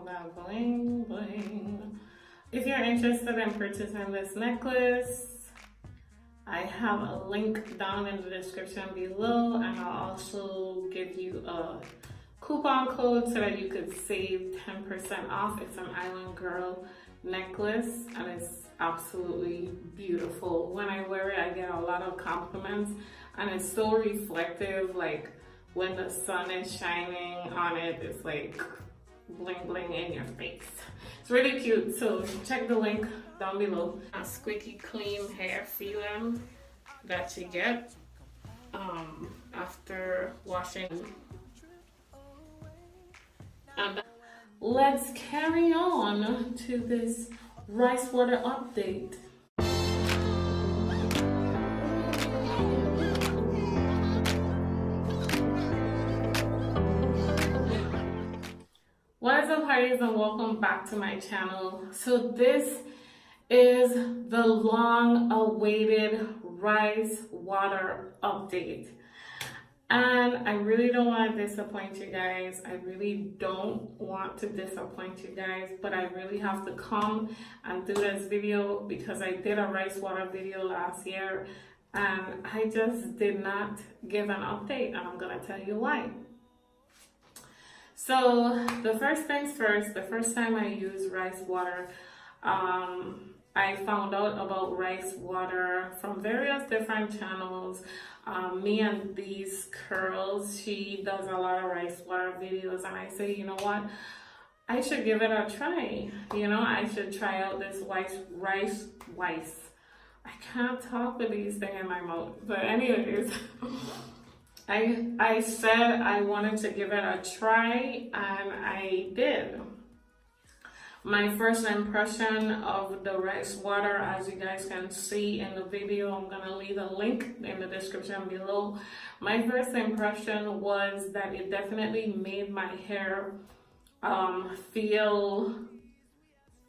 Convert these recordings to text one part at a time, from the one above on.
that bling bling. If you're interested in purchasing this necklace, I have a link down in the description below, and I'll also give you a coupon code so that you could save 10% off. It's an Island Girl necklace and it's absolutely beautiful. When I wear it, I get a lot of compliments, and it's so reflective. Like when the sun is shining on it, it's like bling bling in your face. It's really cute, so check the link down below. A squeaky clean hair feeling that you get after washing. And let's carry on to this rice water update. What is up, parties, and welcome back to my channel. So this is the long awaited rice water update, and I really don't want to disappoint you guys. I really don't want to disappoint you guys, but I really have to come and do this video because I did a rice water video last year and I just did not give an update, and I'm gonna tell you why. So the first things first, the first time I used rice water, I found out about rice water from various different channels. Me and these curls, she does a lot of rice water videos, and I say, you know what, I should give it a try. You know, I should try out this rice. I can't talk with these things in my mouth, but anyways. I said I wanted to give it a try, and I did. My first impression of the rice water, as you guys can see in the video, I'm gonna leave a link in the description below. My first impression was that it definitely made my hair feel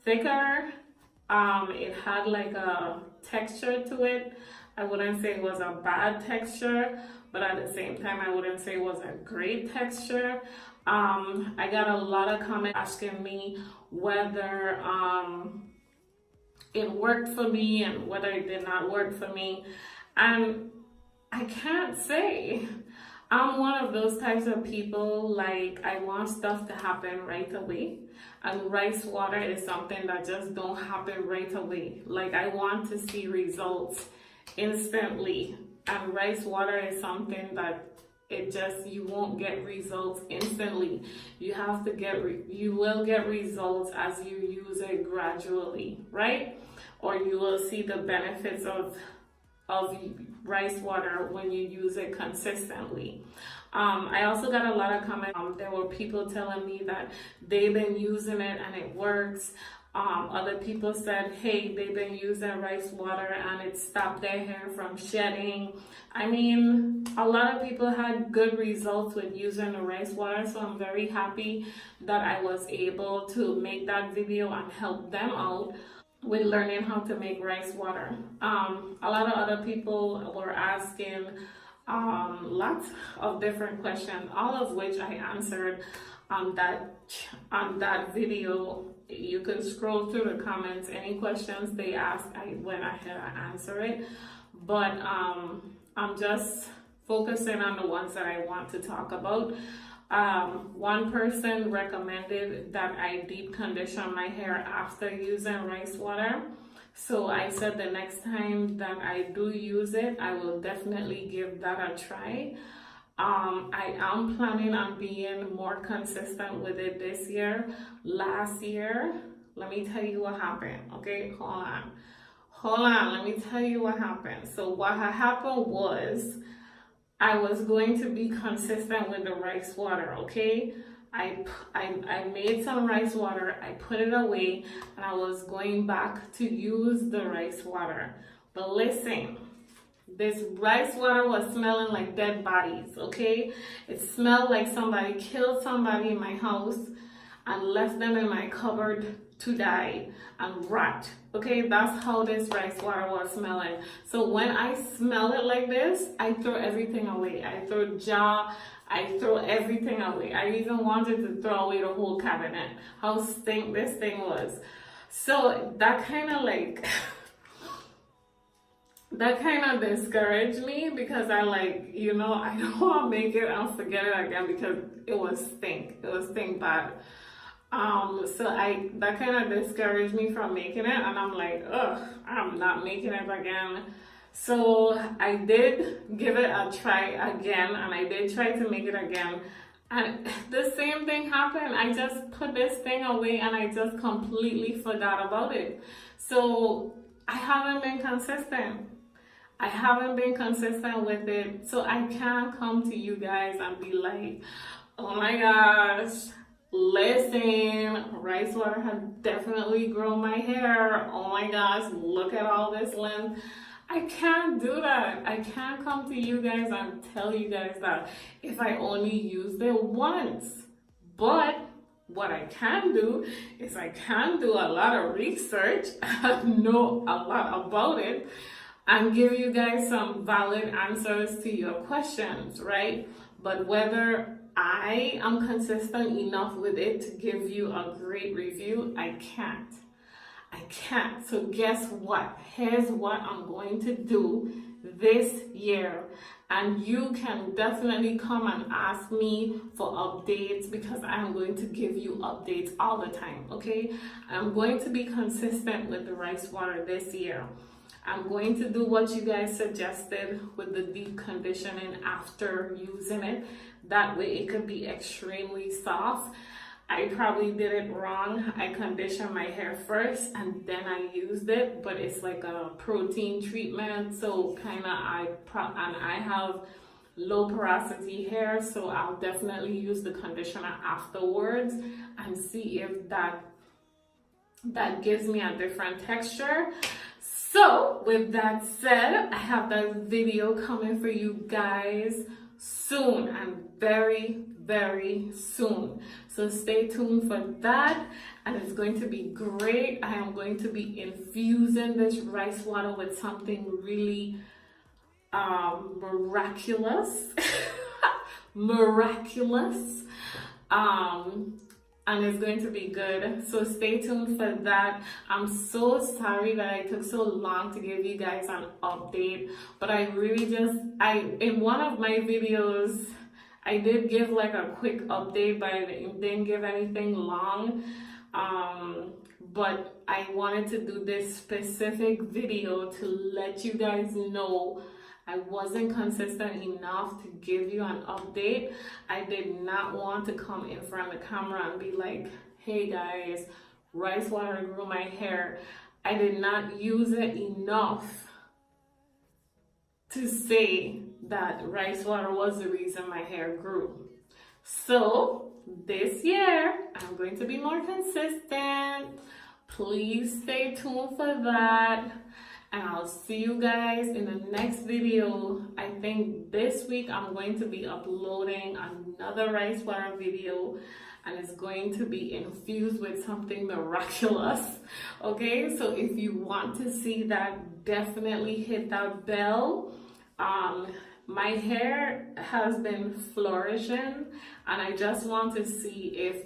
thicker. It had like a texture to it. I wouldn't say it was a bad texture, but at the same time, I wouldn't say it was a great texture. I got a lot of comments asking me whether it worked for me and whether it did not work for me. And I can't say. I'm one of those types of people, like, I want stuff to happen right away. And rice water is something that just don't happen right away. Like, I want to see results instantly. And rice water is something that you won't get results instantly. You have to you will get results as you use it gradually, right? Or you will see the benefits of rice water when you use it consistently. I also got a lot of comments. There were people telling me that they've been using it and it works. Other people said, hey, they've been using rice water and it stopped their hair from shedding. I mean, a lot of people had good results with using the rice water, so I'm very happy that I was able to make that video and help them out with learning how to make rice water. A lot of other people were asking lots of different questions, all of which I answered on that video. You can scroll through the comments. Any questions they asked, I went ahead and answered it. But I'm just focusing on the ones that I want to talk about. One person recommended that I deep condition my hair after using rice water. So I said the next time that I do use it, I will definitely give that a try. I am planning on being more consistent with it this year. Last year, let me tell you what happened. Okay, hold on, let me tell you what happened. So what had happened was I was going to be consistent with the rice water, okay? I made some rice water, I put it away, and I was going back to use the rice water. But listen, this rice water was smelling like dead bodies, okay? It smelled like somebody killed somebody in my house and left them in my cupboard to die and rot, okay? That's how this rice water was smelling. So when I smell it like this, I throw everything away. I throw jar, I throw everything away. I even wanted to throw away the whole cabinet. How stink this thing was. So that kind of like, that kind of discouraged me because I like, you know, I don't want to make it and forget it again because it was stink. It was stink bad. So that kind of discouraged me from making it, and I'm like, ugh, I'm not making it again. So I did give it a try again, and I did try to make it again. And the same thing happened. I just put this thing away and I just completely forgot about it. So I haven't been consistent. I haven't been consistent with it. So I can't come to you guys and be like, oh my gosh, listen, rice water has definitely grown my hair. Oh my gosh, look at all this length. I can't do that. I can't come to you guys and tell you guys that if I only used it once. But what I can do is I can do a lot of research and know a lot about it and give you guys some valid answers to your questions, right? But whether I am consistent enough with it to give you a great review, I can't. I can't. So guess what? Here's what I'm going to do this year. And you can definitely come and ask me for updates because I'm going to give you updates all the time, okay? I'm going to be consistent with the rice water this year. I'm going to do what you guys suggested with the deep conditioning after using it. That way it could be extremely soft. I probably did it wrong. I conditioned my hair first and then I used it, but it's like a protein treatment. So I have low porosity hair, so I'll definitely use the conditioner afterwards and see if that gives me a different texture. So with that said, I have that video coming for you guys soon, and very, very soon. So stay tuned for that, and it's going to be great. I am going to be infusing this rice water with something really miraculous. Miraculous. And it's going to be good. So stay tuned for that. I'm so sorry that I took so long to give you guys an update, but I really in one of my videos, I did give like a quick update, but I didn't give anything long. But I wanted to do this specific video to let you guys know I wasn't consistent enough to give you an update. I did not want to come in front of the camera and be like, hey guys, rice water grew my hair. I did not use it enough to say that rice water was the reason my hair grew. So this year, I'm going to be more consistent. Please stay tuned for that. And I'll see you guys in the next video. I think this week I'm going to be uploading another rice water video, and it's going to be infused with something miraculous. Okay, so if you want to see that, definitely hit that bell. My hair has been flourishing, and I just want to see if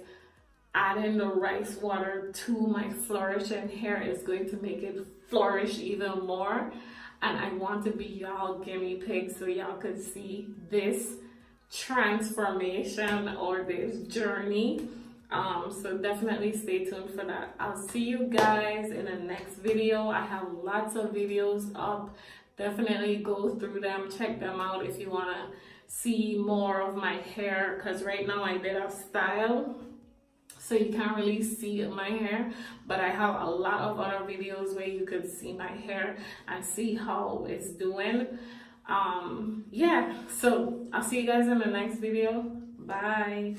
adding the rice water to my flourishing hair is going to make it flourish even more. And I want to be y'all guinea pigs so y'all could see this transformation or this journey. So definitely stay tuned for that. I'll see you guys in the next video. I have lots of videos up. Definitely go through them, check them out if you want to see more of my hair, because right now I did a style, so you can't really see my hair, but I have a lot of other videos where you could see my hair and see how it's doing. Yeah, so I'll see you guys in the next video. Bye.